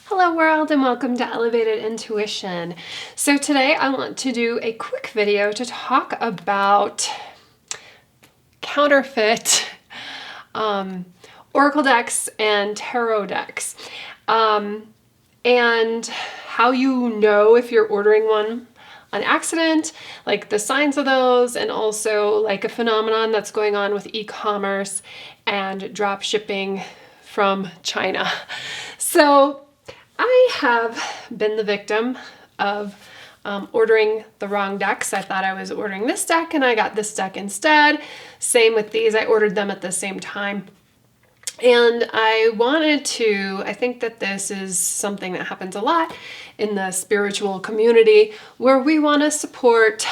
Hello world and welcome to Elevated Intuition. So today I want to do a quick video to talk about counterfeit oracle decks and tarot decks, and how you know if you're ordering one on accident, like the signs of those, and also like a phenomenon that's going on with e-commerce and drop shipping from China. So I have been the victim of ordering the wrong decks. I thought I was ordering this deck and I got this deck instead. Same with these, I ordered them at the same time. And I think that this is something that happens a lot in the spiritual community where we want to support,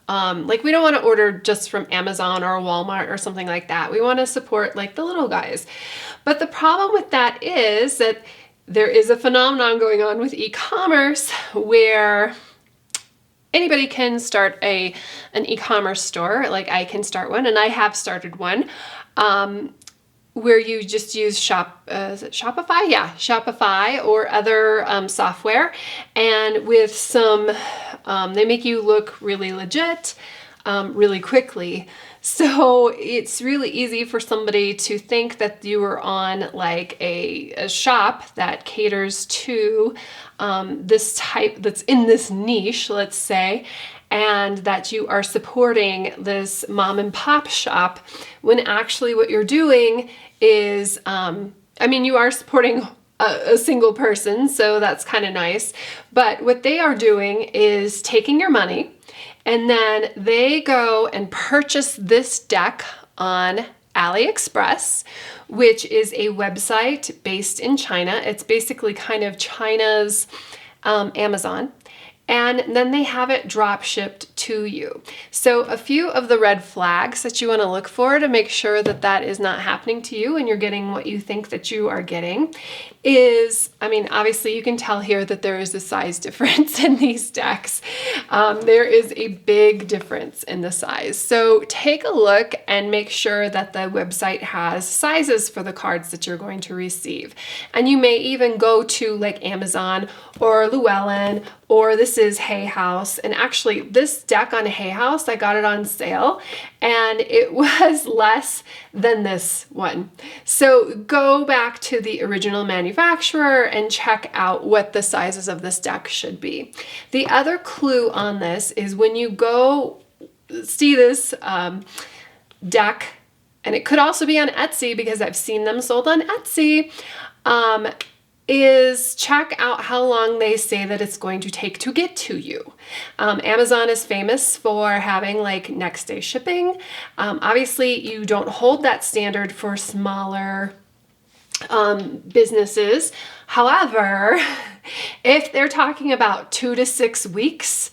like we don't want to order just from Amazon or Walmart or something like that. We want to support like the little guys. But the problem with that is that there is a phenomenon going on with e-commerce where anybody can start an e-commerce store. Like I can start one, and I have started one, where you just use Shopify? Yeah, Shopify or other software. And with some, they make you look really legit really quickly. So it's really easy for somebody to think that you are on like a shop that caters to this type, that's in this niche, let's say, and that you are supporting this mom and pop shop, when actually what you're doing is, you are supporting a single person, so that's kind of nice. But what they are doing is taking your money, and then they go and purchase this deck on AliExpress, which is a website based in China. It's basically kind of China's Amazon. And then they have it drop shipped to you. So a few of the red flags that you want to look for to make sure that that is not happening to you and you're getting what you think that you are getting is, obviously you can tell here that there is a size difference in these decks. There is a big difference in the size. So take a look and make sure that the website has sizes for the cards that you're going to receive. And you may even go to like Amazon or Llewellyn, or this is Hay House. And actually this deck on Hay House, I got it on sale and it was less than this one. So go back to the original manufacturer and check out what the sizes of this deck should be. The other clue on this is when you go see this deck, and it could also be on Etsy because I've seen them sold on Etsy, is check out how long they say that it's going to take to get to you. Amazon is famous for having like next day shipping. Obviously you don't hold that standard for smaller businesses. However, if they're talking about 2 to 6 weeks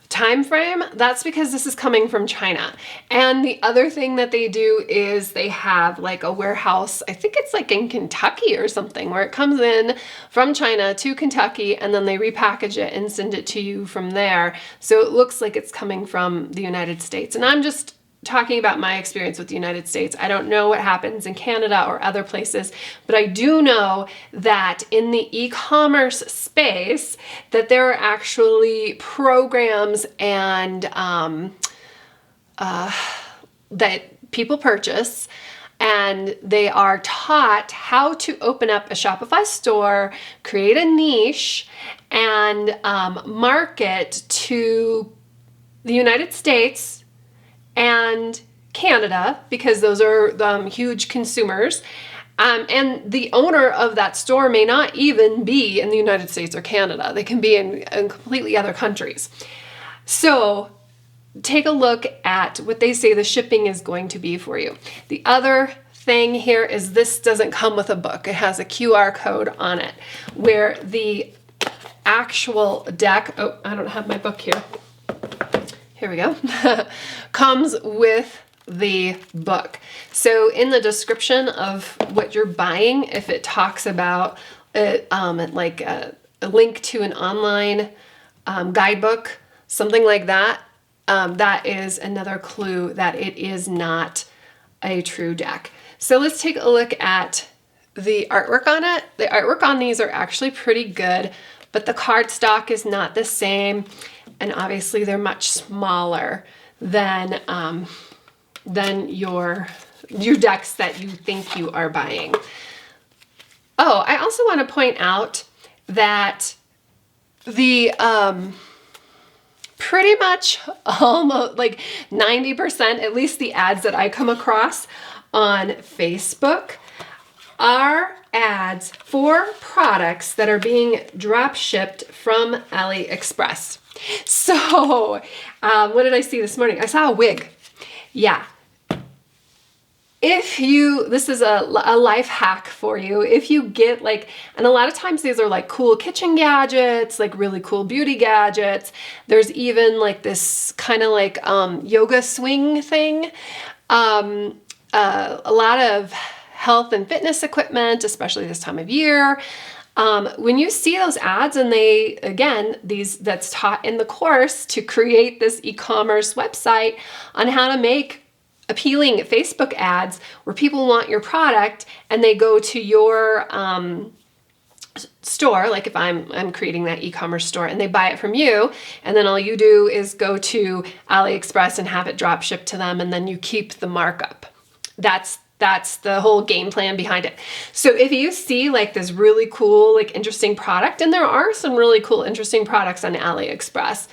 time frame, that's because this is coming from China. And the other thing that they do is they have like a warehouse, I think it's like in Kentucky or something, where it comes in from China to Kentucky and then they repackage it and send it to you from there. So it looks like it's coming from the United States. And I'm just talking about my experience with the United States. I don't know what happens in Canada or other places, but I do know that in the e-commerce space that there are actually programs and that people purchase, and they are taught how to open up a Shopify store, create a niche, and market to the United States and Canada, because those are huge consumers. And the owner of that store may not even be in the United States or Canada. They can be in completely other countries. So take a look at what they say the shipping is going to be for you. The other thing here is this doesn't come with a book. It has a QR code on it where the actual deck, oh, I don't have my book here. Here we go, comes with the book. So in the description of what you're buying, if it talks about it, like a link to an online guidebook, something like that, that is another clue that it is not a true deck. So let's take a look at the artwork on it. The artwork on these are actually pretty good, but the cardstock is not the same. And obviously they're much smaller than your decks that you think you are buying. Oh, I also want to point out that the pretty much almost like 90%, at least the ads that I come across on Facebook, are ads for products that are being drop shipped from AliExpress. So, what did I see this morning? I saw a wig. Yeah. This is a life hack for you. If you get like, and a lot of times these are like cool kitchen gadgets, like really cool beauty gadgets. There's even like this kind of like yoga swing thing. A lot of health and fitness equipment, especially this time of year. When you see those ads and that's taught in the course to create this e-commerce website on how to make appealing Facebook ads where people want your product and they go to your store, like if I'm creating that e-commerce store and they buy it from you, and then all you do is go to AliExpress and have it drop shipped to them, and then you keep the markup. That's the whole game plan behind it. So if you see like this really cool, like interesting product, and there are some really cool, interesting products on AliExpress,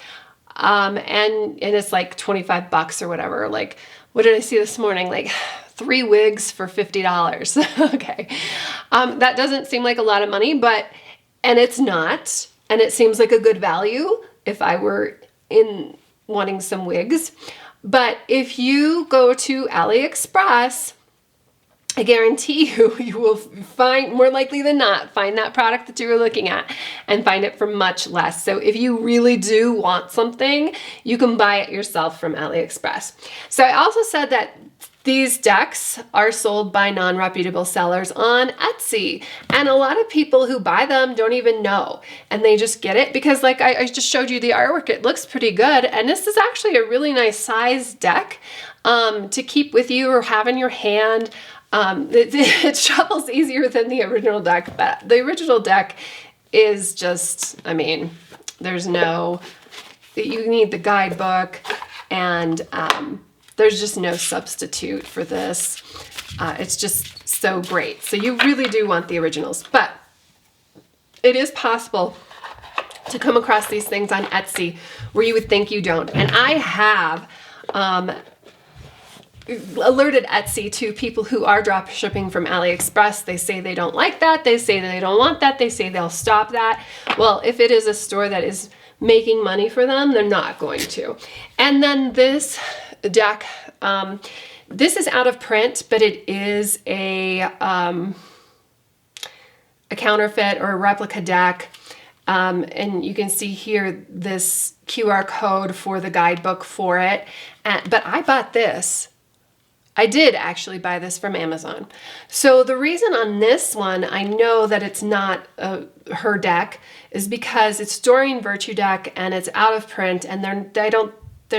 and it's like $25 or whatever. Like, what did I see this morning? Like 3 wigs for $50. Okay. That doesn't seem like a lot of money, and it's not, and it seems like a good value if I were wanting some wigs. But if you go to AliExpress, I guarantee you will find, more likely than not, find that product that you were looking at and find it for much less. So if you really do want something, you can buy it yourself from AliExpress. So I also said that these decks are sold by non-reputable sellers on Etsy. And a lot of people who buy them don't even know. And they just get it because, like I just showed you the artwork, it looks pretty good. And this is actually a really nice size deck to keep with you or have in your hand. It shuffles easier than the original deck, but the original deck is just, I mean, you need the guidebook, and there's just no substitute for this. It's just so great. So you really do want the originals, but it is possible to come across these things on Etsy where you would think you don't. And I have alerted Etsy to people who are drop shipping from AliExpress. They say they don't like that. They say they don't want that. They say they'll stop that. Well, if it is a store that is making money for them, they're not going to. And then this deck, this is out of print, but it is a counterfeit or a replica deck. And you can see here this QR code for the guidebook for it. But I bought this. I did actually buy this from Amazon. So the reason on this one I know that it's not her deck is because it's Doreen Virtue deck and it's out of print, and they're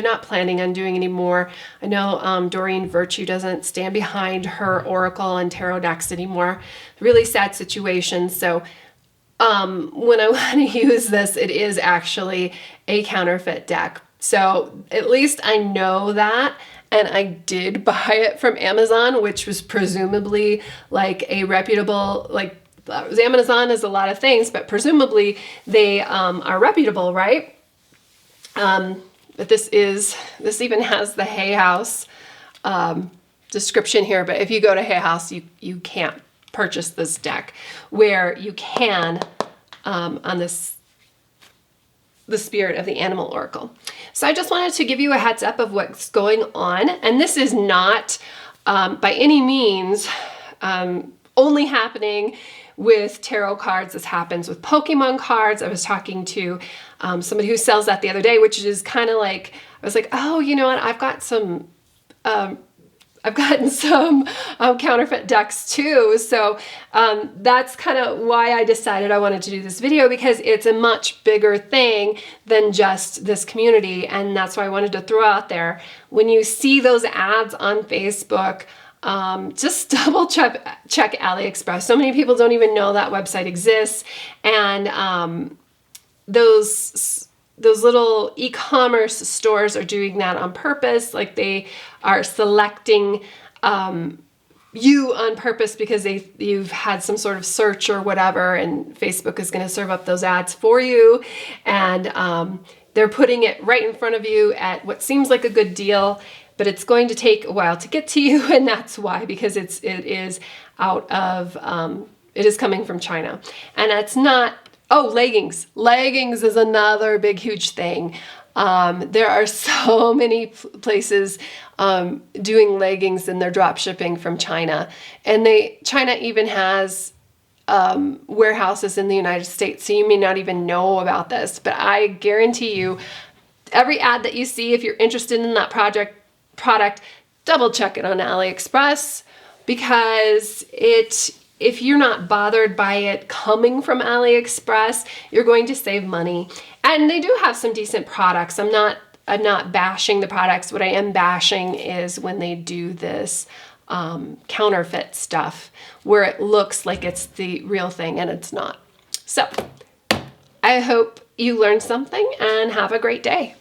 not planning on doing any more. I know Doreen Virtue doesn't stand behind her Oracle and Tarot decks anymore. Really sad situation. So when I want to use this, it is actually a counterfeit deck. So at least I know that. And I did buy it from Amazon, which was presumably like a reputable, like Amazon is a lot of things, but presumably they are reputable, right? But this even has the Hay House description here. But if you go to Hay House, you can't purchase this deck, where you can on the Spirit of the Animal Oracle. So I just wanted to give you a heads up of what's going on. And this is not by any means only happening with tarot cards. This happens with Pokemon cards. I was talking to somebody who sells that the other day, which is kind of like, I was like, oh, you know what? I've gotten some counterfeit decks too. So that's kind of why I decided I wanted to do this video, because it's a much bigger thing than just this community. And that's why I wanted to throw out there, when you see those ads on Facebook, just double check AliExpress. So many people don't even know that website exists. And those little e-commerce stores are doing that on purpose. Like they are selecting you on purpose because you've had some sort of search or whatever, and Facebook is going to serve up those ads for you. And they're putting it right in front of you at what seems like a good deal, but it's going to take a while to get to you, and that's why, because it is coming from China. And it's not, leggings. Leggings is another big, huge thing. There are so many places doing leggings, and they're drop shipping from China. And China even has warehouses in the United States, so you may not even know about this. But I guarantee you, every ad that you see, if you're interested in that product, double check it on AliExpress, because if you're not bothered by it coming from AliExpress, you're going to save money. And they do have some decent products. I'm not bashing the products. What I am bashing is when they do this counterfeit stuff where it looks like it's the real thing and it's not. So I hope you learned something and have a great day.